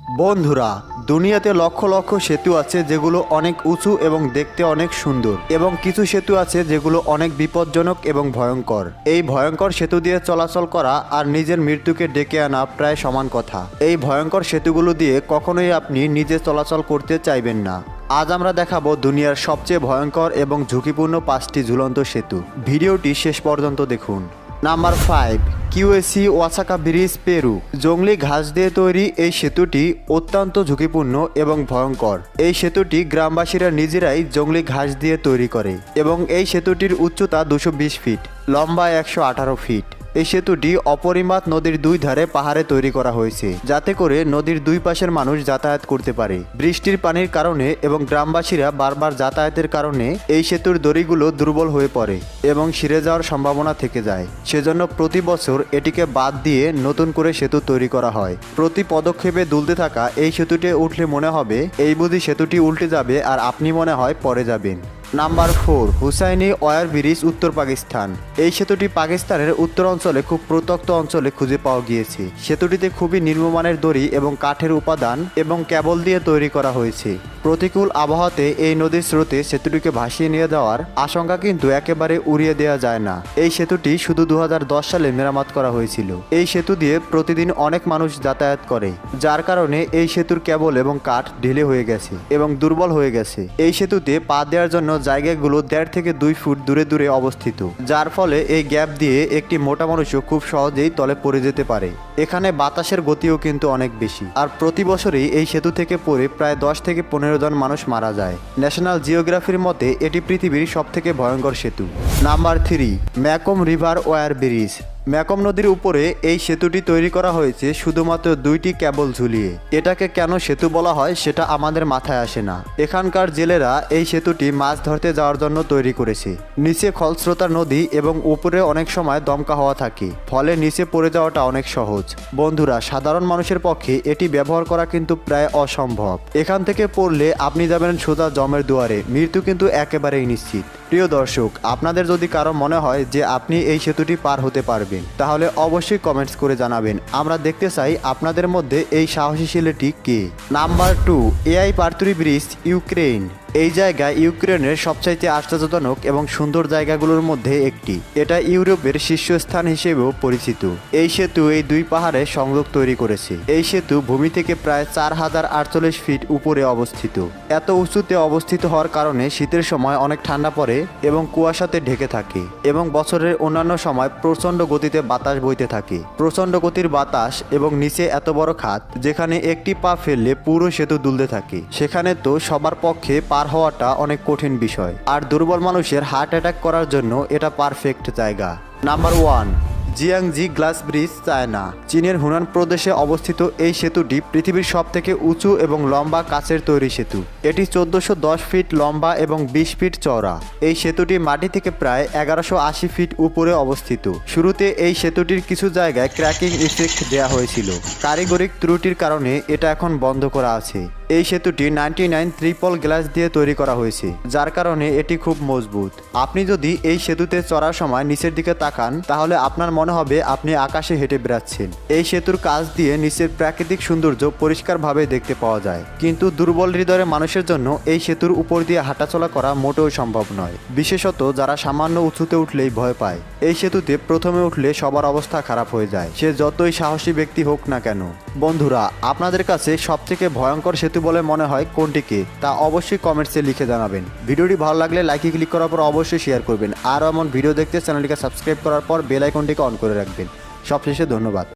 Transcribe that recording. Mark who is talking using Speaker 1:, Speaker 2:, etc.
Speaker 1: বন্ধুরা, দুনিয়াতে লক্ষ লক্ষ সেতু আছে যেগুলো অনেক উঁচু এবং দেখতে অনেক সুন্দর, এবং কিছু সেতু আছে যেগুলো অনেক বিপজ্জনক এবং ভয়ঙ্কর। এই ভয়ঙ্কর সেতু দিয়ে চলাচল করা আর নিজের মৃত্যুকে ডেকে আনা প্রায় সমান কথা। এই ভয়ঙ্কর সেতুগুলো দিয়ে কখনোই আপনি নিজে চলাচল করতে চাইবেন না। আজ আমরা দেখাবো দুনিয়ার সবচেয়ে ভয়ঙ্কর এবং ঝুঁকিপূর্ণ 5টি ঝুলন্ত সেতু। ভিডিওটি শেষ পর্যন্ত দেখুন। Number 5, Qeswachaka bridge, Peru. জংলি ঘাস দিয়ে তৈরি এই সেতুটি অত্যন্ত ঝুঁকিপূর্ণ এবং ভয়ঙ্কর। এই সেতুটি গ্রামবাসীরা নিজেরাই জংলি ঘাস দিয়ে তৈরি করে, এবং এই সেতুটির উচ্চতা 220 ফিট, লম্বা 118 ফিট। এই সেতুটি অপরিমাণ নদীর দুই ধারে পাহাড়ে তৈরি করা হয়েছে, যাতে করে নদীর দুই পাশের মানুষ যাতায়াত করতে পারে। বৃষ্টির পানির কারণে এবং গ্রামবাসীরা বারবার যাতায়াতের কারণে এই সেতুর দড়িগুলো দুর্বল হয়ে পড়ে এবং ছিঁড়ে যাওয়ার সম্ভাবনা থেকে যায়। সেজন্য প্রতি বছর এটিকে বাদ দিয়ে নতুন করে সেতু তৈরি করা হয়। প্রতি পদক্ষেপে দুলতে থাকা এই সেতুতে উঠলে মনে হবে এই বুঝি সেতুটি উল্টে যাবে, আর আপনি মনে হয় পড়ে যাবেন। নাম্বার 4, হুসাইনি ওয়্যার ব্রিজ, উত্তর পাকিস্তান। এই সেতুটি পাকিস্তানের উত্তর অঞ্চলে খুব প্রত্যন্ত অঞ্চলে খুঁজে পাওয়া গিয়েছে। সেতুটিতে খুবই নিম্নমানের দড়ি এবং কাঠের উপাদান এবং কেবল দিয়ে তৈরি করা হয়েছে। প্রতিকূল আবহাওয়াতে এই নদীর স্রোতে সেতুটিকে ভাসিয়ে নিয়ে যাওয়ার আশঙ্কা কিন্তু একেবারে উড়িয়ে দেওয়া যায় না। এই সেতুটি শুধু 2010 সালে মেরামত করা হয়েছিল। এই সেতু দিয়ে প্রতিদিন অনেক মানুষ যাতায়াত করে, যার কারণে এই সেতুর কেবল এবং কাঠ ঢিলে হয়ে গেছে এবং দুর্বল হয়ে গেছে। এই সেতুতে পা দেওয়ার জন্য জায়গাগুলো 1.5 থেকে 2 ফুট দূরে দূরে অবস্থিত, যার ফলে এই গ্যাপ দিয়ে একটি মোটা মানুষও খুব সহজেই তলে পড়ে যেতে পারে। এখানে বাতাসের গতিও কিন্তু অনেক বেশি, আর প্রতি বছরই এই সেতু থেকে পড়ে প্রায় 10 থেকে 15 জন মানুষ মারা যায়। ন্যাশনাল জিওগ্রাফির মতে এটি পৃথিবীর সবথেকে ভয়ঙ্কর সেতু। নাম্বার 3, ম্যাকম রিভার ওয়্যার ব্রিজ। ম্যাকম নদীর উপরে এই সেতুটি তৈরি করা হয়েছে শুধুমাত্র 2টি কেবল ঝুলিয়ে। এটাকে কেন সেতু বলা হয় সেটা আমাদের মাথায় আসে না। এখানকার জেলেরা এই সেতুটি মাছ ধরতে যাওয়ার জন্য তৈরি করেছে। নিচে খলস্রোতা নদী এবং উপরে অনেক সময় দমকা হাওয়া থাকে, ফলে নিচে পড়ে যাওয়াটা অনেক সহজ। বন্ধুরা, সাধারণ মানুষের পক্ষে এটি ব্যবহার করা কিন্তু প্রায় অসম্ভব। এখান থেকে পড়লে আপনি যাবেন সোজা জমের দুয়ারে, মৃত্যু কিন্তু একেবারেই নিশ্চিত। প্রিয় দর্শক, আপনাদের যদি কারো মনে হয় যে আপনি এই সেতুটি পার হতে পারবেন, তাহলে অবশ্যই কমেন্টস করে জানাবেন। আমরা দেখতে চাই আপনাদের মধ্যে এই সাহসী ছেলেটি কে। নাম্বার 2, এআই পার্তুরি ব্রিজ, ইউক্রেন। এই জায়গা ইউক্রেনের সবচাইতে আশ্চর্যজনক এবং সুন্দর জায়গাগুলোর মধ্যে একটি। এটা ইউরোপের শীর্ষস্থান হিসেবেও পরিচিত। এই সেতু এই দুই পাহাড়ে সংযোগ তৈরি করেছে। এই সেতু ভূমি থেকে প্রায় 4048 ফিট উপরে অবস্থিত। এত উঁচুতে অবস্থিত হওয়ার কারণে শীতের সময় অনেক ঠান্ডা পড়ে এবং কুয়াশাতে ঢেকে থাকে, এবং বছরের অন্যান্য সময় প্রচণ্ড গতিতে বাতাস বইতে থাকে। প্রচণ্ড গতির বাতাস এবং নিচে এত বড় খাত যেখানে একটি পা ফেললে পুরো সেতু দুলতে থাকে, সেখানে তো সবার পক্ষে পার হওয়াটা অনেক কঠিন বিষয়। আর দুর্বল মানুষের হার্ট অ্যাটাক করার জন্য এটা পারফেক্ট জায়গা। Number 1, Jiangxi glass bridge, China. চীনের হুনান প্রদেশে অবস্থিত এই সেতুটি পৃথিবীর সবথেকে উঁচু এবং লম্বা কাচের তৈরি সেতু। এটি 1410 ফিট লম্বা এবং 20 ফিট চওড়া। এই সেতুটি মাটি থেকে প্রায় 1180 ফিট উপরে অবস্থিত। শুরুতে এই সেতুটির কিছু জায়গায় ক্র্যাকিং ইফেক্ট দেওয়া হয়েছিল। কারিগরিক ত্রুটির কারণে এটা এখন বন্ধ করা আছে। এই সেতুটি 99 ট্রিপল গ্লাস দিয়ে তৈরি করা হয়েছে, যার কারণে এটি খুব মজবুত। আপনি যদি এই সেতুতে চড়ার সময় নিচের দিকে তাকান, তাহলে আপনার মনে হবে আপনি আকাশে হেঁটে বেড়াচ্ছেন। এই সেতুর কাছ দিয়ে নিচের প্রাকৃতিক সৌন্দর্য পরিষ্কারভাবে দেখতে পাওয়া যায়, কিন্তু দুর্বল হৃদয়ের মানুষের জন্য এই সেতুর উপর দিয়ে হাঁটাচলা করা মোটেও সম্ভব নয়, বিশেষত যারা সামান্য উঁচুতে উঠলেই ভয় পায়। এই সেতুতে প্রথমে উঠলে সবার অবস্থা খারাপ হয়ে যায়, সে যতই সাহসী ব্যক্তি হোক না কেন। বন্ধুরা, আপনাদের কাছে সবথেকে ভয়ঙ্কর সেতু বলে মনে হয় কোনটিকে, তা অবশ্যই কমেন্টসে লিখে জানাবেন। ভিডিওটি ভালো লাগলে লাইকে ক্লিক করার পর অবশ্যই শেয়ার করবেন, আর এমন ভিডিও দেখতে চ্যানেলটিকে সাবস্ক্রাইব করার পর বেল আইকনটিকে অন করে রাখবেন। সবশেষে ধন্যবাদ।